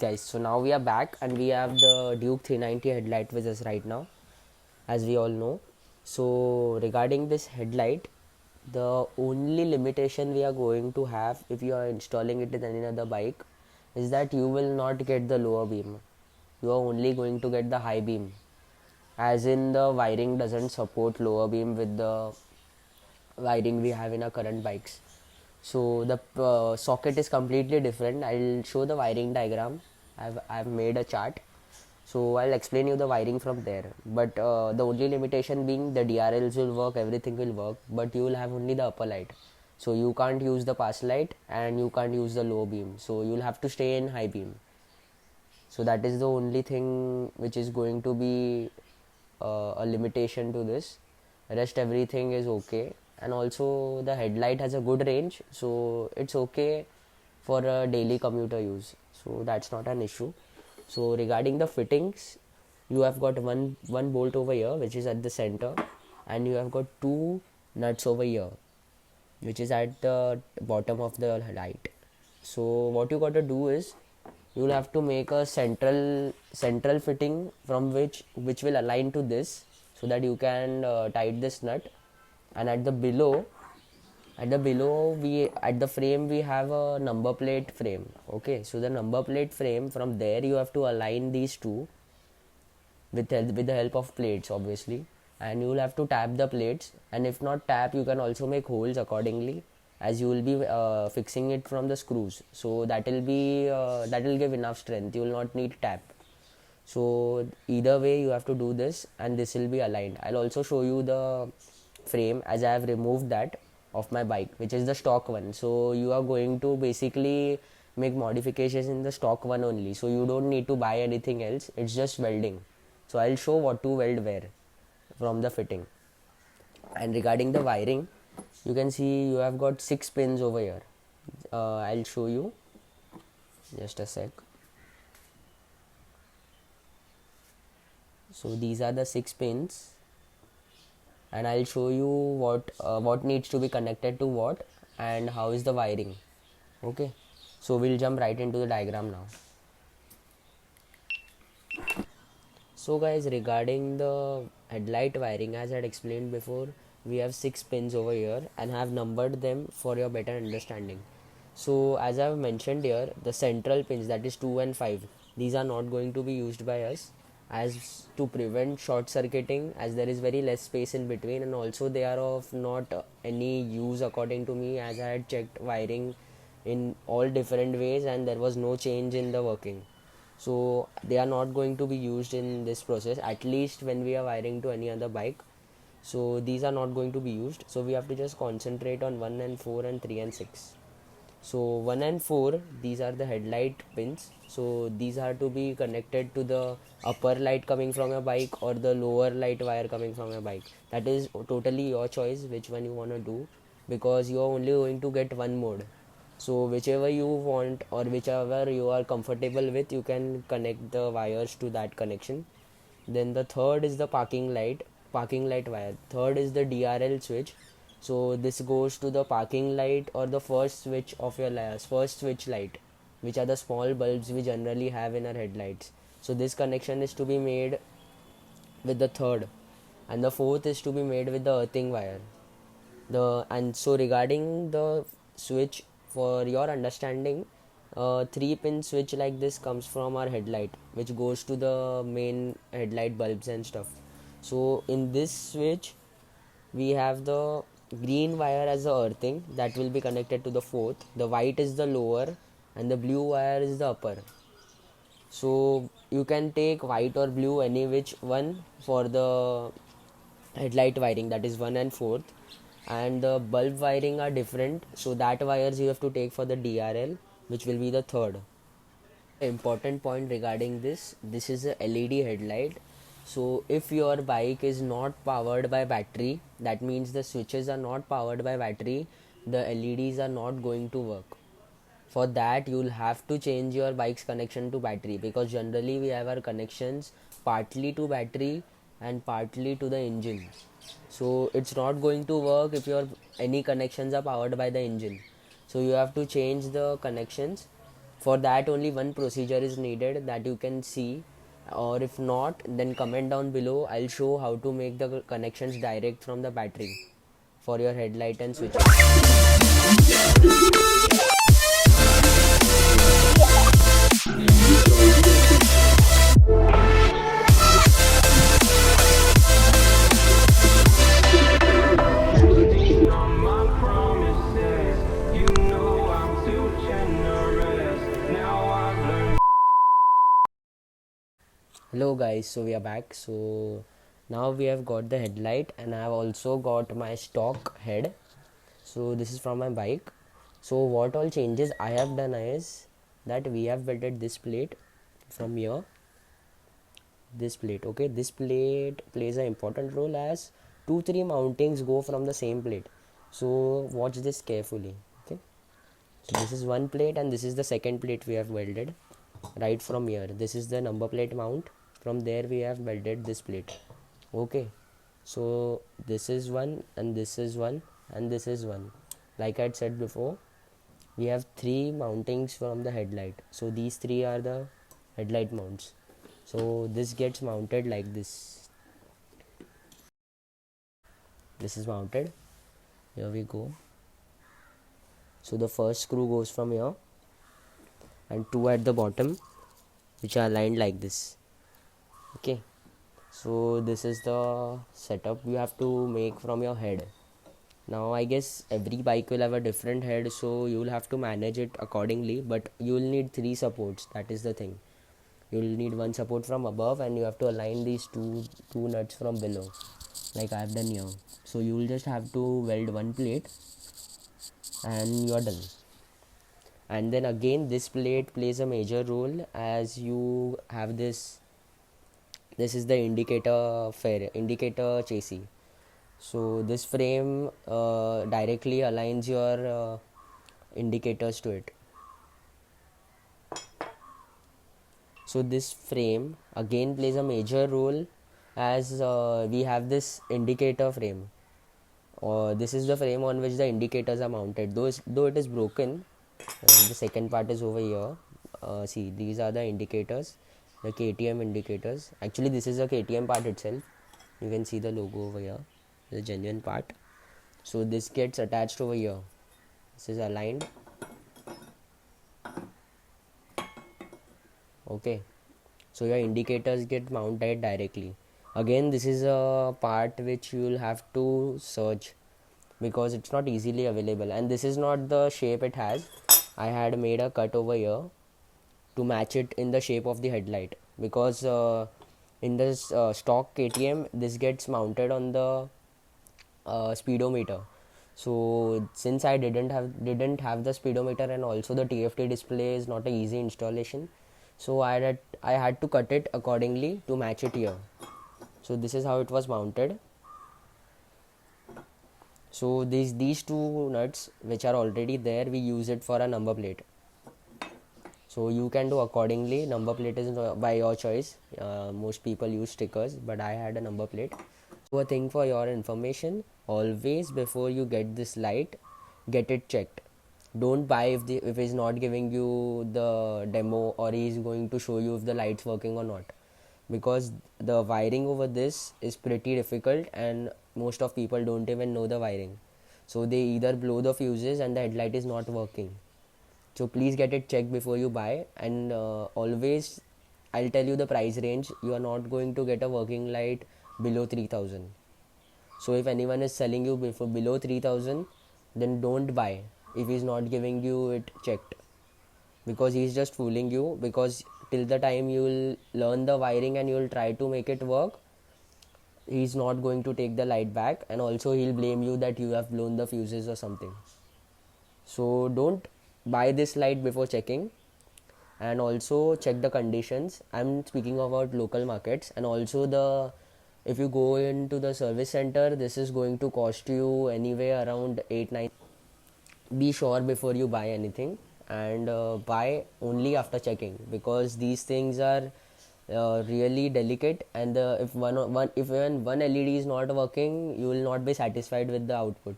guys, so now we are back and we have the Duke 390 headlight with us right now, as we all know. So regarding this headlight, the only limitation we are going to have if you are installing it in any other bike is that you will not get the lower beam. You are only going to get the high beam, as in the wiring doesn't support lower beam with the wiring we have in our current bikes. So the socket is completely different. I'll show the wiring diagram. I've made a chart, so I'll explain you the wiring from there. But the only limitation being the DRLs will work, everything will work, but you will have only the upper light. So you can't use the pass light and you can't use the low beam. So you'll have to stay in high beam. So that is the only thing which is going to be a limitation to this. Rest everything is okay, and also the headlight has a good range, so it's okay for a daily commuter use. So that's not an issue. So regarding the fittings, you have got one bolt over here which is at the center, and you have got two nuts over here which is at the bottom of the light. So what you got to do is you will have to make a central fitting from which will align to this, so that you can tight this nut. And at the below we at the frame we have a number plate frame. Okay, so the number plate frame, from there you have to align these two with the help of plates obviously, and you will have to tap the plates, and if not tap, you can also make holes accordingly, as you will be fixing it from the screws. So that will give enough strength, you will not need tap. So either way you have to do this, and this will be aligned. I'll also show you the frame, as I have removed that of my bike, which is the stock one. So you are going to basically make modifications in the stock one only, so you don't need to buy anything else, it's just welding. So I'll show what to weld where from the fitting. And regarding the wiring, you can see you have got 6 pins over here. I'll show you, just a sec. So these are the 6 pins, and I'll show you what needs to be connected to what and how is the wiring. Okay, so we'll jump right into the diagram now. So guys, regarding the headlight wiring, as I had explained before, we have 6 pins over here and have numbered them for your better understanding. So as I have mentioned here, the central pins, that is 2 and 5, these are not going to be used by us, as to prevent short circuiting, as there is very less space in between, and also they are of not any use according to me, as I had checked wiring in all different ways and there was no change in the working. So they are not going to be used in this process, at least when we are wiring to any other bike. So these are not going to be used, so we have to just concentrate on 1 and 4 and 3 and 6. So 1 and 4, these are the headlight pins, so these are to be connected to the upper light coming from your bike or the lower light wire coming from your bike. That is totally your choice which one you want to do, because you are only going to get one mode. So whichever you want or whichever you are comfortable with, you can connect the wires to that connection. Then the third is the parking light wire. Third is the DRL switch. So this goes to the parking light or the first switch of your first switch light, which are the small bulbs we generally have in our headlights. So this connection is to be made with the third, and the fourth is to be made with the earthing wire. So regarding the switch, for your understanding, 3-pin switch like this comes from our headlight, which goes to the main headlight bulbs and stuff. So in this switch we have the green wire as the earthing, that will be connected to the fourth, the white is the lower, and the blue wire is the upper. So you can take white or blue, any which one, for the headlight wiring, that is 1 and 4th. And the bulb wiring are different, so that wires you have to take for the DRL, which will be the third. Important point regarding this is a LED headlight. So if your bike is not powered by battery, that means the switches are not powered by battery, the LEDs are not going to work. For that you'll have to change your bike's connection to battery, because generally we have our connections partly to battery and partly to the engine. So it's not going to work if your any connections are powered by the engine. So you have to change the connections For that only one procedure is needed that you can see, or if not then comment down below. I'll show how to make the connections direct from the battery for your headlight and switches. Hello guys, so we are back. So now we have got the headlight and I have also got my stock head. So this is from my bike. So what all changes I have done is that we have welded this plate from here. This plate, okay, this plate plays an important role as 2-3 mountings go from the same plate. So watch this carefully, okay. So this is one plate and this is the second plate we have welded right from here. This is the number plate mount. From there we have welded this plate, okay. So this is one and this is one and this is one. Like I had said before, we have 3 mountings from the headlight. So these 3 are the headlight mounts. So this gets mounted like this. This is mounted. Here we go. So the first screw goes from here and 2 at the bottom, which are aligned like this, okay. So this is the setup you have to make from your head. Now I guess every bike will have a different head, so you will have to manage it accordingly, but you will need 3 supports. That is the thing. You will need one support from above and you have to align these two nuts from below, like I have done here. So you will just have to weld one plate and you are done. And then again this plate plays a major role, as you have this is the indicator chassis. So this frame directly aligns your indicators to it. So this frame again plays a major role, as we have this indicator frame. This is the frame on which the indicators are mounted. Though it is broken, the second part is over here. See, these are the indicators, the KTM indicators. Actually this is a KTM part itself. You can see the logo over here, the genuine part. So this gets attached over here. This is aligned, okay. So your indicators get mounted directly. Again this is a part which you will have to search, because it's not easily available, and this is not the shape it has. I had made a cut over here to match it in the shape of the headlight, because in this stock KTM this gets mounted on the speedometer. So since I didn't have the speedometer, and also the TFT display is not an easy installation, so I had to cut it accordingly to match it here. So this is how it was mounted. So these 2 nuts which are already there, we use it for a number plate. So you can do accordingly. Number plate is by your choice. Most people use stickers, but I had a number plate. So a thing for your information, always before you get this light, get it checked. Don't buy if he's not giving you the demo, or he's going to show you if the light's working or not, because the wiring over this is pretty difficult and most of people don't even know the wiring. So they either blow the fuses and the headlight is not working. So please get it checked before you buy. And always I'll tell you the price range. You are not going to get a working light below 3000. So if anyone is selling you below 3000, then don't buy if he's not giving you it checked, because he's just fooling you. Because till the time you will learn the wiring and you will try to make it work, he's not going to take the light back, and also he'll blame you that you have blown the fuses or something. So don't buy this light before checking, and also check the conditions. I'm speaking about local markets. And also if you go into the service center, this is going to cost you anywhere around 8-9. Be sure before you buy anything, and buy only after checking, because these things are really delicate. And if even one LED is not working, you will not be satisfied with the output.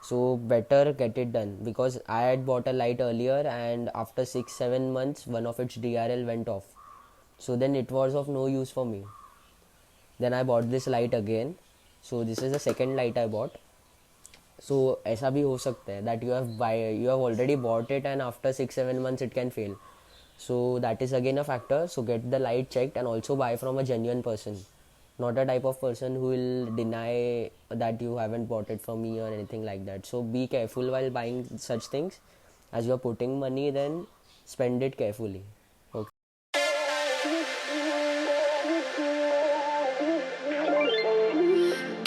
So better get it done, because I had bought a light earlier and after 6 7 months one of its DRL went off. So then it was of no use for me. Then I bought this light again. So this is the second light I bought. So ऐसा भी हो सकता है that you have already bought it and after 6 7 months it can fail. So that is again a factor. So get the light checked and also buy from a genuine person, not a type of person who will deny that you haven't bought it from me or anything like that. So be careful while buying such things. As you are putting money, then spend it carefully. Okay.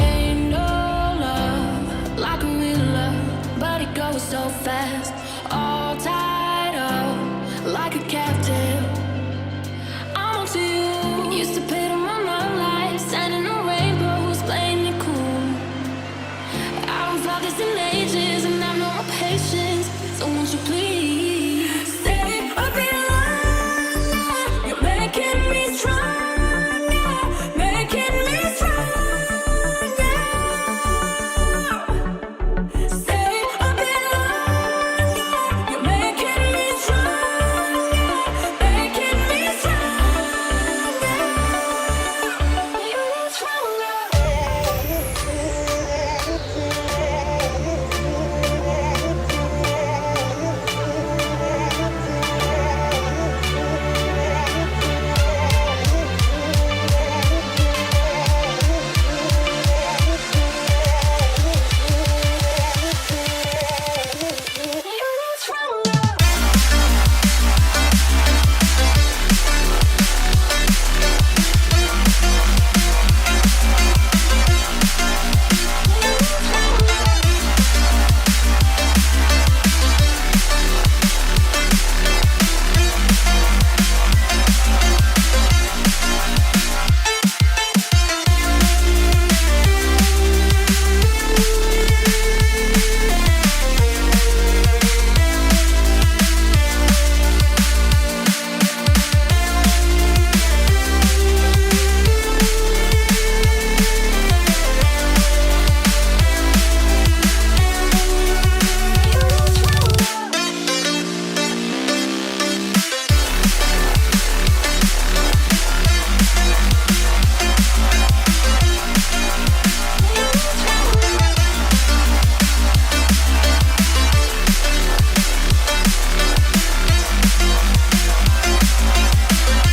Ain't no love like a real love, but it goes so fast.